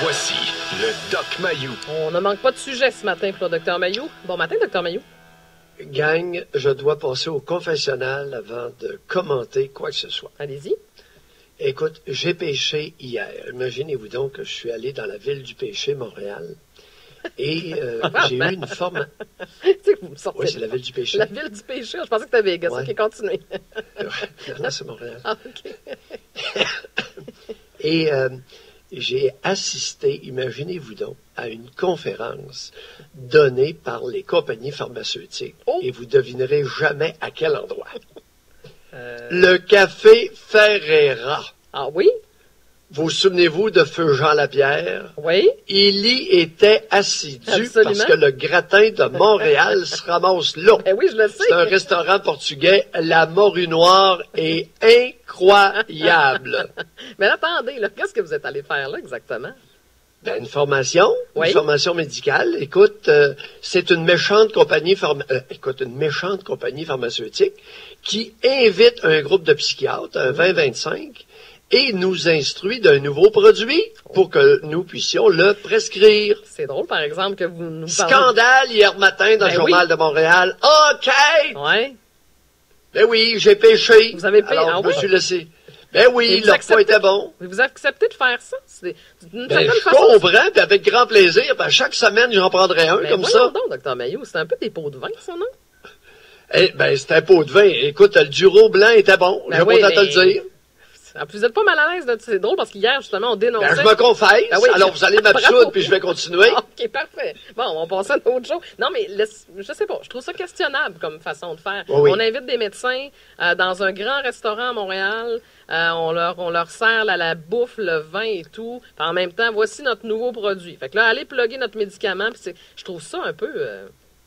Voici le Doc Mayou. On ne manque pas de sujet ce matin pour le Dr Mayou. Bon matin, Dr Mayou. Gang, je dois passer au confessionnal avant de commenter quoi que ce soit. Allez-y. Écoute, j'ai pêché hier. Imaginez-vous donc que je suis allé dans la ville du péché, Montréal. Et j'ai eu une forme... C'est que vous me sortez. Oui, c'est la ville du péché. La ville du péché. Je pensais que c'était Vegas. Ouais. OK, continuez. Non, c'est Montréal. Ah, OK. Et j'ai assisté, imaginez-vous donc, à une conférence donnée par les compagnies pharmaceutiques. Oh. Et vous devinerez jamais à quel endroit. Le café Ferrera. Ah oui? Vous souvenez-vous de Feu Jean Lapierre? Oui? Il y était assidu Absolument. parce que le gratin de Montréal se ramasse là. Ben oui, je le sais. C'est un restaurant portugais. La morue noire est incroyable. Mais là, attendez, là, qu'est-ce que vous êtes allé faire là exactement? Ben, une formation Oui. médicale. Écoute, c'est une méchante compagnie pharmaceutique qui invite un groupe de psychiatres, un 20-25, et nous instruit d'un nouveau produit pour que nous puissions le prescrire. C'est drôle, par exemple, que vous nous parlez... Scandale hier matin dans Ben le Journal oui. de Montréal. OK! Ouais. Ben oui, j'ai pêché. Vous avez pêché, Alors, ah je me oui? suis laissé. Ben Et oui, vous leur acceptez- poids était bon. Mais vous acceptez de faire ça? C'est d'une Ben, certaine je façon... comprends, puis avec grand plaisir. Ben, chaque semaine, j'en prendrai un Ben, comme voyons ça. donc, Dr Mayou, c'est un peu des pots de vin, ça, non? Eh ben, c'était un pot de vin. Écoute, le Duro blanc était bon. Ben J'ai oui, pas à te le mais- dire. En plus, vous n'êtes pas mal à l'aise, là. C'est drôle parce qu'hier, justement, on dénonçait... Ben, je me confesse. Ben oui. Alors, vous allez Bravo. m'absoudre, puis je vais continuer. OK, parfait. Bon, on passe à autre chose. Non, mais je sais pas, je trouve ça questionnable comme façon de faire. Oui. On invite des médecins dans un grand restaurant à Montréal. On leur sert la bouffe, le vin et tout. Puis en même temps, voici notre nouveau produit. Fait que là, allez plugger notre médicament. Puis je trouve ça un peu,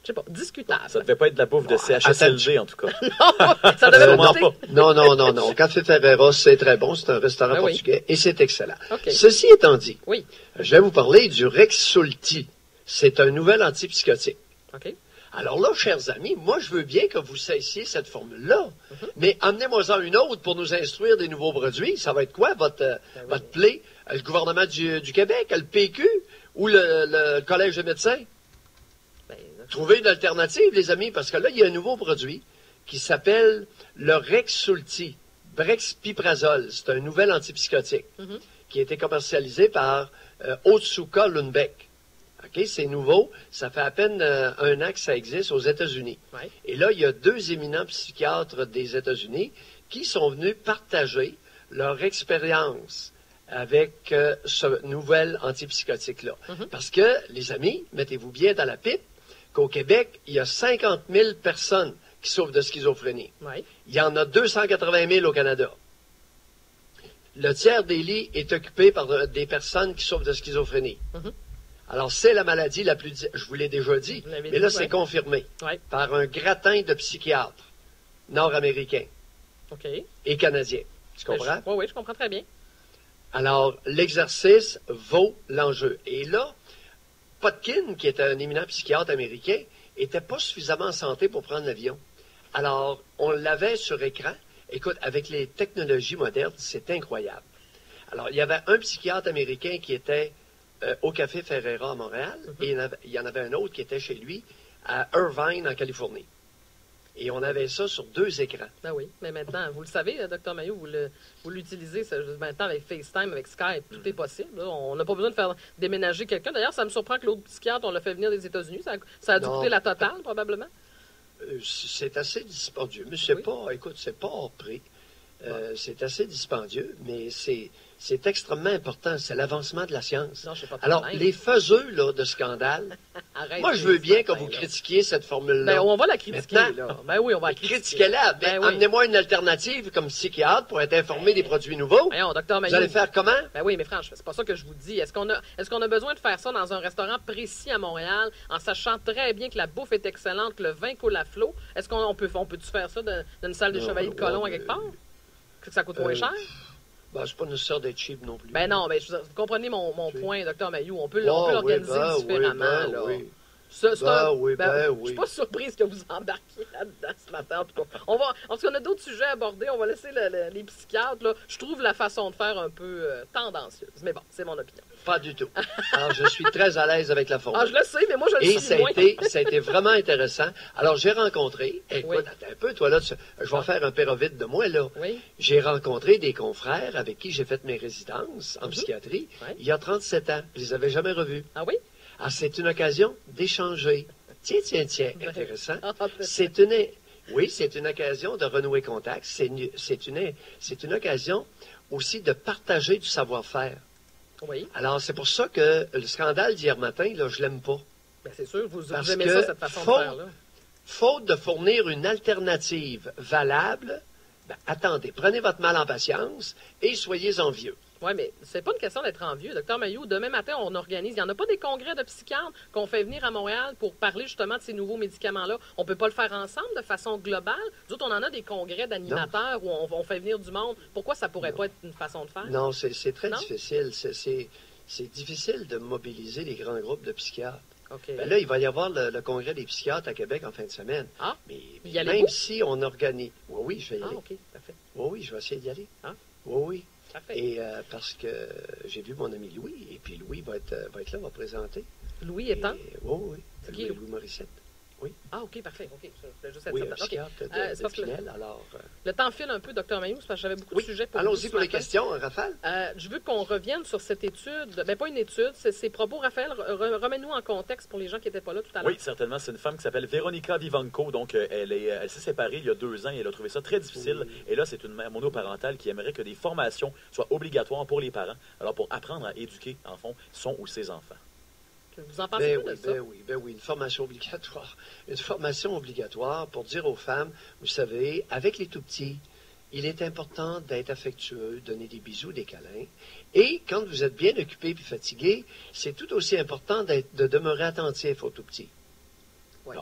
je sais pas, discutable. Ça devait pas être de la bouffe de CHSLD, en tout cas. Non, ça devait Sûrement pas pas. coûter. Non. Café Ferreira, c'est très bon. C'est un restaurant Ben oui. portugais et c'est excellent. OK. Ceci étant dit, Oui. je vais vous parler du Rexulti. C'est un nouvel antipsychotique. OK. Alors là, chers amis, moi, je veux bien que vous cessiez cette formule-là, mais amenez-moi-en une autre pour nous instruire des nouveaux produits. Ça va être quoi, votre play? Le gouvernement du Québec, le PQ ou le Collège des médecins? Ben, Trouvez une alternative, les amis, parce que là, il y a un nouveau produit qui s'appelle le Rexulti, Brexpiprazole. C'est un nouvel antipsychotique qui a été commercialisé par Otsuka Lundbeck. OK, c'est nouveau. Ça fait à peine un an que ça existe aux États-Unis. ouais. Et là, il y a deux éminents psychiatres des États-Unis qui sont venus partager leur expérience avec ce nouvel antipsychotique-là. Parce que, les amis, mettez-vous bien dans la pipe qu'au Québec, il y a 50 000 personnes qui souffrent de schizophrénie. Ouais. Il y en a 280 000 au Canada. Le tiers des lits est occupé par des personnes qui souffrent de schizophrénie. Alors, c'est la maladie la plus... Je vous l'ai déjà dit, Vous l'avez mais dit, là, c'est ouais. confirmé Ouais. par un gratin de psychiatres nord-américains OK. et canadiens. Tu comprends? Oui, je comprends très bien. Alors, l'exercice vaut l'enjeu. Et là, Potkin, qui est un éminent psychiatre américain, était pas suffisamment en santé pour prendre l'avion. Alors, on l'avait sur écran. Écoute, avec les technologies modernes, c'est incroyable. Alors, il y avait un psychiatre américain qui était au Café Ferrera à Montréal, et il y en avait un autre qui était chez lui à Irvine, en Californie. Et on avait ça sur deux écrans. Ben oui, mais maintenant, vous le savez, Dr Mayou, vous l'utilisez maintenant avec FaceTime, avec Skype, tout est possible. Là. On n'a pas besoin de faire déménager quelqu'un. D'ailleurs, ça me surprend que l'autre psychiatre, on l'a fait venir des États-Unis. Ça a dû Non. coûter la totale, probablement. C'est assez dispendieux, mais c'est Oui. pas, écoute, c'est pas hors prix. C'est assez dispendieux, mais c'est extrêmement important. C'est l'avancement de la science. Non, je sais pas de Alors, problème. les faiseux là, de scandale, Arrête, moi, je veux bien que certain, vous là. critiquiez cette formule-là. Ben, on va la critiquer, Maintenant, là. Ben oui, on va la critiquer. critiquez-la. Ben, Ben oui. amenez-moi une alternative comme psychiatre pour être informé des produits nouveaux. Voyons, Dr Mayou. Vous allez faire comment? Ben oui, mais franchement, c'est pas ça que je vous dis. Est-ce qu'on a besoin de faire ça dans un restaurant précis à Montréal, en sachant très bien que la bouffe est excellente, que le vin coule à flot? Est-ce qu'on peut-tu faire ça dans une salle des Non, Chevaliers de Colomb à ouais, quelque part? Que ça coûte moins cher? Ben, c'est pas nécessaire d'être cheap non plus. Ben non, ben, vous comprenez mon point, Dr Mayou. On peut Ah, l'organiser oui, différemment. ben là. oui. Oui. Je suis pas surprise que vous embarquiez là-dedans ce matin. En tout cas, en tout cas, on a d'autres sujets à aborder. On va laisser les psychiatres. Là. Je trouve la façon de faire un peu tendancieuse. Mais bon, c'est mon opinion. Pas du tout. Alors, je suis très à l'aise avec la formule. Je le sais, mais moi, je le suis moins. Et ça a été vraiment intéressant. Alors, j'ai rencontré... Écoute, attends un peu, toi, là, je vais faire un pérovite de moi, là. Oui. J'ai rencontré des confrères avec qui j'ai fait mes résidences en psychiatrie il y a 37 ans. Je les avais jamais revus. Ah oui? Alors, c'est une occasion d'échanger. Tiens, intéressant. C'est une occasion de renouer contact. C'est une occasion aussi de partager du savoir-faire. Oui. Alors, c'est pour ça que le scandale d'hier matin, là, je l'aime pas. Bien, c'est sûr, vous aimez ça, cette façon de faire-là. Faute de fournir une alternative valable, attendez, prenez votre mal en patience et soyez envieux. Oui, mais c'est pas une question d'être envieux. Docteur Mailloux, demain matin, on organise. Il n'y en a pas des congrès de psychiatres qu'on fait venir à Montréal pour parler justement de ces nouveaux médicaments-là. On peut pas le faire ensemble de façon globale. Nous autres, on en a des congrès d'animateurs où on fait venir du monde. Pourquoi ça pourrait pas être une façon de faire? Non, c'est très difficile. C'est difficile de mobiliser les grands groupes de psychiatres. Okay. Là, il va y avoir le congrès des psychiatres à Québec en fin de semaine. Ah, mais même si on organise... Oui, je vais y aller. Ah, OK, parfait. Oui, je vais essayer d'y aller. Ah. Oui. Parfait. Et parce que j'ai vu mon ami Louis, et puis Louis va être là, va présenter. Louis étant? Oui. C'est qui, Louis Morissette. Oui. Ah, OK, parfait. OK. Juste un psychiatre de Pinel, alors... Le temps file un peu, Dr Mailloux, parce que j'avais beaucoup de sujets pour vous. Allons-y pour les questions, Raphaël. Je veux qu'on revienne sur cette étude. Pas une étude, c'est ses propos. Raphaël, remets-nous en contexte pour les gens qui n'étaient pas là tout à l'heure. Oui, certainement. C'est une femme qui s'appelle Véronica Vivanco. Donc, elle s'est séparée il y a 2 ans et elle a trouvé ça très difficile. Oui. Et là, c'est une mère monoparentale qui aimerait que des formations soient obligatoires pour les parents. Alors, pour apprendre à éduquer, en fond, son ou ses enfants. Vous en pensez quoi de ça? Oui, une formation obligatoire. Une formation obligatoire pour dire aux femmes, vous savez, avec les tout-petits, il est important d'être affectueux, donner des bisous, des câlins. Et quand vous êtes bien occupé et fatigué, c'est tout aussi important de demeurer attentif aux tout-petits. Ouais.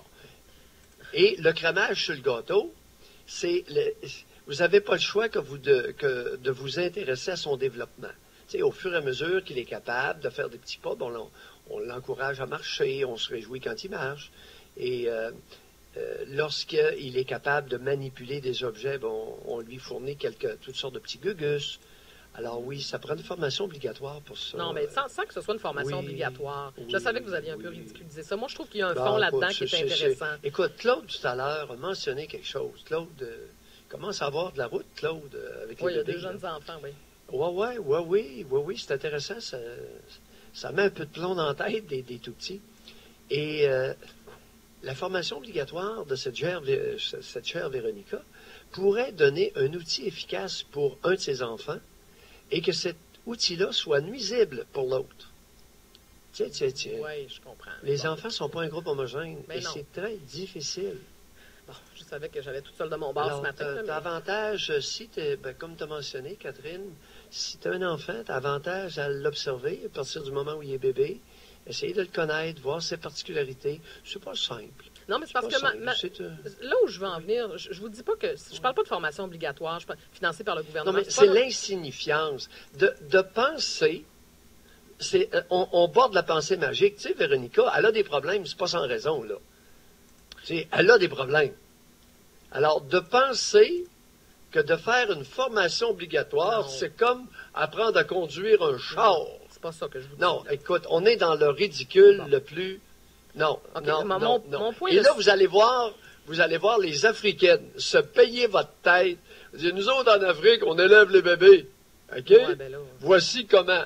Et le cramage sur le gâteau, vous n'avez pas le choix que de vous intéresser à son développement. T'sais, au fur et à mesure qu'il est capable de faire des petits pas, on l'encourage à marcher, on se réjouit quand il marche. Et lorsqu'il est capable de manipuler des objets, on lui fournit toutes sortes de petits gugus. Alors oui, ça prend une formation obligatoire pour ça. Non, mais sans que ce soit une formation obligatoire. Je savais que vous aviez un peu ridiculisé ça. Moi, je trouve qu'il y a un fond là-dedans qui est intéressant. Écoute, Claude, tout à l'heure, a mentionné quelque chose. Claude commence à avoir de la route, Claude, avec les bébés. Oui, il y a deux jeunes enfants, oui. Oui, c'est intéressant. Ça met un peu de plomb dans la tête des tout-petits. Et la formation obligatoire de cette chère Véronica pourrait donner un outil efficace pour un de ses enfants et que cet outil-là soit nuisible pour l'autre. Tiens. Oui, je comprends. Les enfants ne sont pas un groupe homogène et non. c'est très difficile. Bon, je savais que j'allais toute seule de mon bar ce matin. T'as avantage, comme tu as mentionné, Catherine, si tu as un enfant, tu as avantage à l'observer à partir du moment où il est bébé, essayer de le connaître, voir ses particularités. C'est pas simple. Non, mais c'est parce que là où je veux en venir, je vous dis pas que... Je parle pas de formation obligatoire, financée par le gouvernement. Non, mais c'est l'insignifiance de penser... On borde la pensée magique. Tu sais, Véronica, elle a des problèmes, c'est pas sans raison, là. Elle a des problèmes. Alors, de penser que de faire une formation obligatoire, c'est comme apprendre à conduire un char. C'est pas ça que je vous dis. Non, écoute, on est dans le ridicule le plus... Non, non. Mon point Et là, vous allez voir les Africaines se payer votre tête. Nous autres, en Afrique, on élève les bébés. OK? Ouais, ben là, Voici comment.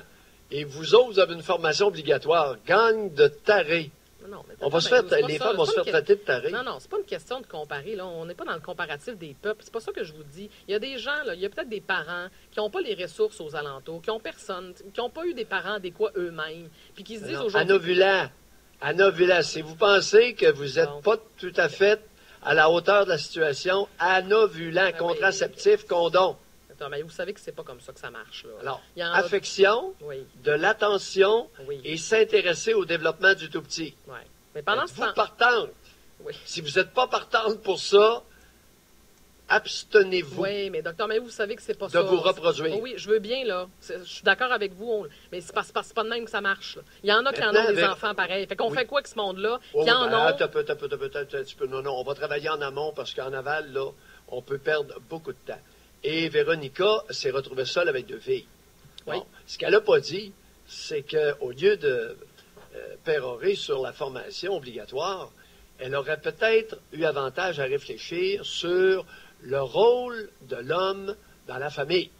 Et vous autres, vous avez une formation obligatoire. Gang de tarés. Non, mais les femmes vont se faire traiter de tarés. Non, c'est pas une question de comparer. Là. On n'est pas dans le comparatif des peuples. C'est pas ça que je vous dis. Il y a des gens, là, il y a peut-être des parents qui n'ont pas les ressources aux alentours, qui n'ont personne, qui n'ont pas eu des parents adéquats eux-mêmes, puis qui se disent aujourd'hui... Anovulant, si vous pensez que vous n'êtes pas tout à fait à la hauteur de la situation, anovulant, contraceptif, condom. Mais vous savez que c'est pas comme ça que ça marche. Là. Alors, affection, de l'attention et s'intéresser au développement du tout-petit. Oui. Mais pendant Êtes-vous partante? Oui. Si vous n'êtes pas partante pour ça, abstenez-vous Oui, mais docteur Mayou, vous savez que c'est pas de ça. vous reproduire. Oh oui, je veux bien, là. Je suis d'accord avec vous, mais c'est pas de même que ça marche. Là. Il y en a qui en Maintenant, ont des avec- enfants pareils. Fait qu'on Oui. fait quoi avec ce monde-là? Oh, Qui en ben, ont... attends, un petit peu. Non, on va travailler en amont parce qu'en aval, là, on peut perdre beaucoup de temps. Et Véronica s'est retrouvée seule avec 2 filles. Oui. Bon, ce qu'elle n'a pas dit, c'est qu'au lieu de pérorer sur la formation obligatoire, elle aurait peut-être eu avantage à réfléchir sur le rôle de l'homme dans la famille.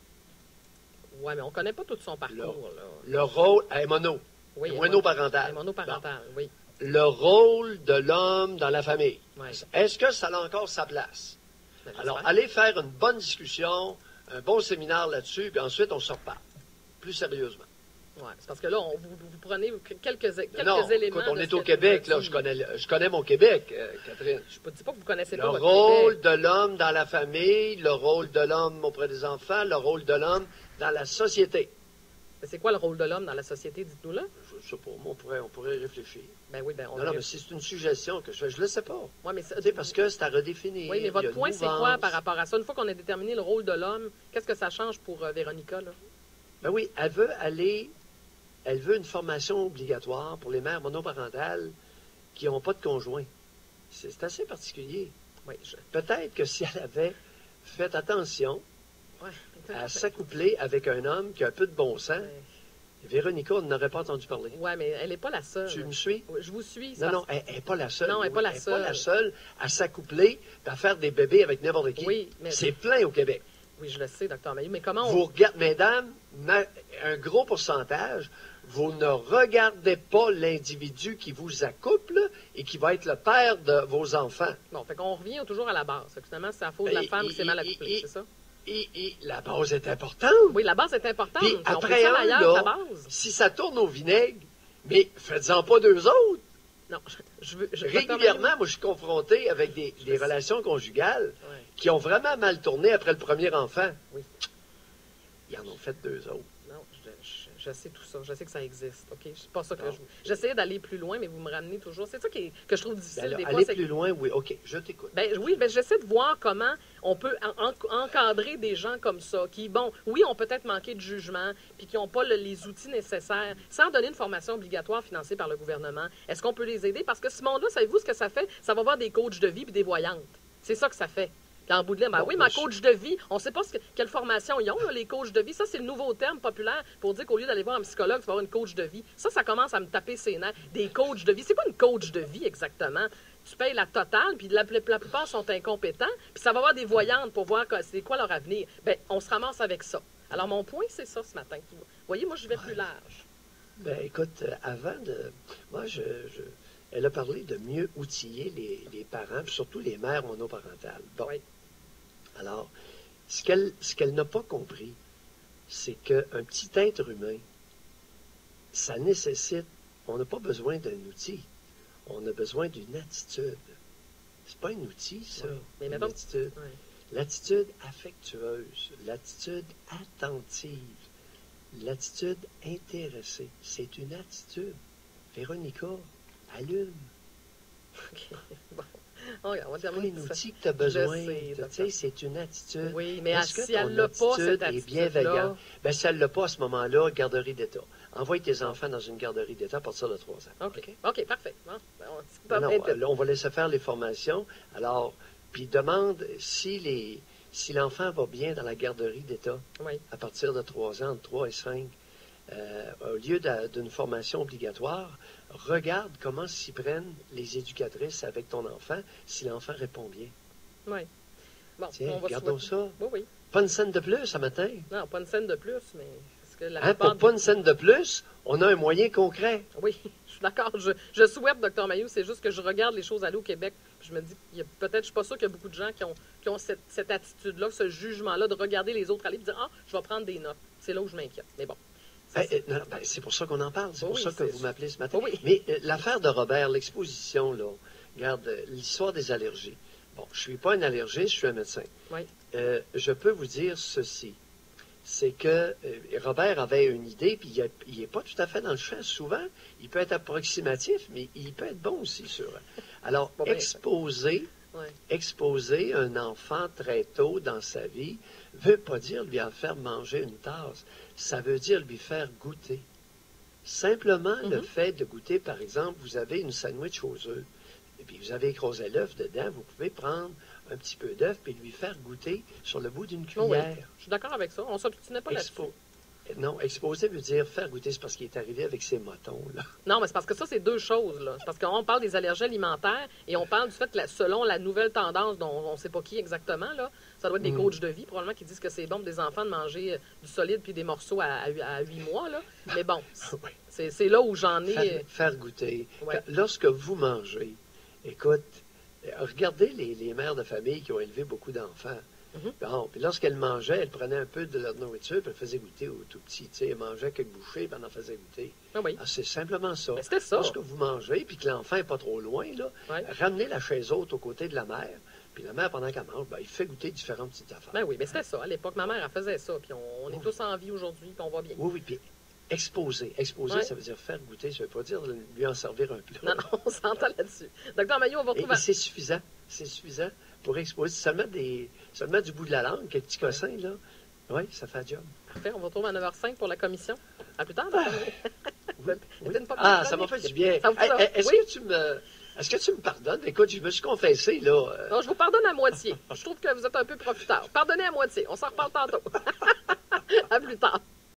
Oui, mais on connaît pas tout son parcours, là. Le rôle, elle est mono, Oui, elle est monoparentale. Elle est monoparentale, oui. Bon. Le rôle de l'homme dans la famille. Ouais. Est-ce que ça a encore sa place? Ben, Alors, j'espère. allez faire une bonne discussion, un bon séminaire là-dessus, puis ensuite, on se reparle. Plus sérieusement. Ouais, c'est parce que là, vous prenez quelques Non, éléments. écoute, on de est ce au que Québec, tu là. m'as dit. Je connais mon Québec, Catherine. Je ne dis pas que vous connaissez Le pas votre rôle Québec. de l'homme dans la famille, le rôle de l'homme auprès des enfants, le rôle de l'homme dans la société. Mais c'est quoi le rôle de l'homme dans la société, dites-nous là? Je sais pas, moi, on pourrait réfléchir. Ben oui, ben on Non, mais c'est une suggestion que je fais. Je le sais pas. Ouais, mais ça- Tu sais, parce que c'est à redéfinir. Oui, mais Il y a votre une point, c'est quoi mouvance. par rapport à ça? Une fois qu'on a déterminé le rôle de l'homme, qu'est-ce que ça change pour Véronica, là? Ben oui, elle veut une formation obligatoire pour les mères monoparentales qui n'ont pas de conjoint. C'est assez particulier. Oui, Peut-être que si elle avait fait attention ouais. à s'accoupler avec un homme qui a un peu de bon sens, Véronica n'aurait pas entendu parler. Ouais, mais elle n'est pas la seule. Tu me suis? Oui, je vous suis. Non, elle n'est pas la seule. Non, elle n'est pas la seule. la seule à s'accoupler et à faire des bébés avec n'importe qui. Oui, mais... C'est plein au Québec. Oui, je le sais, docteur Mayou, mais comment Vous regardez, mesdames, un gros pourcentage, vous ne regardez pas l'individu qui vous accouple et qui va être le père de vos enfants. Bon, fait qu'on revient toujours à la base. Fait que finalement, c'est la faute de la femme qui s'est mal accouplée, c'est ça? Et la base est importante. Oui, la base est importante. Puis Puis on après peut un, ailleurs, là, la base. si ça tourne au vinaigre, mais faites-en pas 2 autres. Non, je veux... Régulièrement, moi, je suis confronté avec des relations conjugales Ouais. qui ont vraiment mal tourné après le premier enfant. Oui. Ils en ont fait 2 autres. Non, je sais tout ça. Je sais que ça existe. OK? C'est pas ça que j'essayais d'aller plus loin, mais vous me ramenez toujours. C'est ça que je trouve difficile Ben là, des fois. aller c'est plus loin, oui, OK, je t'écoute. Ben oui, ben j'essaie de voir comment on peut encadrer des gens comme ça, qui, bon, oui, ont peut-être manqué de jugement, puis qui n'ont pas les outils nécessaires, sans donner une formation obligatoire financée par le gouvernement. Est-ce qu'on peut les aider? Parce que ce monde-là, savez-vous ce que ça fait? Ça va avoir des coachs de vie puis des voyantes. C'est ça que ça fait. Puis en bout de ligne, ben Bon, oui, ma coach de vie, on ne sait pas quelle formation ils ont, là, les coachs de vie. Ça, c'est le nouveau terme populaire pour dire qu'au lieu d'aller voir un psychologue, tu vas avoir une coach de vie. Ça commence à me taper ses nerfs. Des coachs de vie. C'est pas une coach de vie exactement. Tu payes la totale, puis la plupart sont incompétents, puis ça va avoir des voyantes pour voir c'est quoi leur avenir. Bien, on se ramasse avec ça. Alors, mon point, c'est ça ce matin. Vous voyez, moi, je vais plus large. Ben, écoute, avant de... Moi, elle a parlé de mieux outiller les parents, puis surtout les mères monoparentales. Bon. Oui. Alors, ce qu'elle n'a pas compris, c'est qu'un petit être humain, ça nécessite... On n'a pas besoin d'un outil. On a besoin d'une attitude. C'est pas un outil, ça. Oui. Mais une mettons- attitude. Ouais. L'attitude affectueuse, l'attitude attentive, l'attitude intéressée. C'est une attitude. Véronica, allume. OK. Bon. On va C'est pas terminer un ça. outil que tu as besoin. Je sais, Tu docteur. sais, c'est une attitude. Oui, mais Est-ce que si ton elle n'a pas cette attitude est attitude-là... bienveillante? Ben, si elle l'a pas à ce moment-là, garderie d'État. Envoie tes enfants dans une garderie d'État à partir de 3 ans. OK, parfait. Bon, ben, Non, là, on va laisser faire les formations. Alors, puis demande si l'enfant va bien dans la garderie d'État Oui. à partir de 3 ans, entre 3 et 5. Au lieu d'une formation obligatoire, regarde comment s'y prennent les éducatrices avec ton enfant si l'enfant répond bien. Oui. Bon, Tiens, on va regardons souhaiter- ça. Oui, oui. Pas une scène de plus ce matin. Non, pas une scène de plus, mais... Parce que la Hein, plupart pour pas une scène de plus, on a un moyen concret. Oui, je suis d'accord. Je souhaite, Dr Mayou, c'est juste que je regarde les choses aller au Québec. Puis je me dis, peut-être, je suis pas sûre qu'il y a beaucoup de gens qui ont cette attitude-là, ce jugement-là de regarder les autres aller et de dire, ah, je vais prendre des notes. C'est là où je m'inquiète. Mais bon. Non, ben, c'est pour ça qu'on en parle. C'est Oui, pour ça que c'est- vous m'appelez ce matin. Oui. Mais l'affaire de Robert, l'exposition, là, regarde, l'histoire des allergies. Bon, je suis pas un allergiste, je suis un médecin. Oui. Je peux vous dire ceci. C'est que Robert avait une idée, puis il n'est pas tout à fait dans le champ. Souvent, il peut être approximatif, mais il peut être bon aussi sur... Alors, Bon, ben, exposer Ouais. Exposer un enfant très tôt dans sa vie ne veut pas dire lui en faire manger une tasse. Ça veut dire lui faire goûter. Simplement le fait de goûter, par exemple, vous avez une sandwich aux œufs, et puis vous avez écrasé l'œuf dedans, vous pouvez prendre un petit peu d'œuf et lui faire goûter sur le bout d'une Oh oui, cuillère. je suis d'accord avec ça. On ne s'obstinait pas là-dessus. Non, exposer veut dire faire goûter, c'est parce qu'il est arrivé avec ses motons, là. Non, mais c'est parce que ça, c'est deux choses. Là. C'est parce qu'on parle des allergies alimentaires et on parle du fait que selon la nouvelle tendance dont on ne sait pas qui exactement, là, ça doit être des coachs de vie, probablement, qui disent que c'est bon pour des enfants de manger du solide puis des morceaux à 8 mois. Là. Mais bon, c'est là où j'en ai... Faire goûter. Ouais. Lorsque vous mangez, écoute, regardez les mères de famille qui ont élevé beaucoup d'enfants. Bon, puis lorsqu'elles mangeaient, elles prenaient un peu de leur nourriture, puis elles faisaient goûter aux tout petits. Tu sais, elles mangeaient quelques bouchées, puis elles en faisaient goûter. Ah oui. C'est simplement ça. Mais c'était ça. Lorsque vous mangez, puis que l'enfant n'est pas trop loin, là, Ouais. ramenez la chaise haute aux côtés de la mère, puis la mère, pendant qu'elle mange, il fait goûter différentes petites affaires. Ben oui, mais c'était ça. À l'époque, ma mère, elle faisait ça. Puis on est tous en vie aujourd'hui, puis on va bien. Oui, oui, puis exposer. Exposer, Ouais. ça veut dire faire goûter, ça ne veut pas dire lui en servir un plat. Non, non, on s'entend là-dessus. Docteur Maillot, on va Et retrouver... c'est suffisant. C'est suffisant pour exposer. Seulement du bout de la langue, quelques petits cossins, là. Oui, ça fait un job. Parfait, on va retrouver à 9h05 pour la commission. À plus tard, docteur Maillot. Oui. C'était une pas Ah, bonne ça m'a chronique. fait du bien. Ça vous fait- Hey, Est-ce oui? que tu me pardonnes? Écoute, je me suis confessé, là. Non, je vous pardonne à moitié. Je trouve que vous êtes un peu profiteur. Pardonnez à moitié. On s'en reparle tantôt. À plus tard.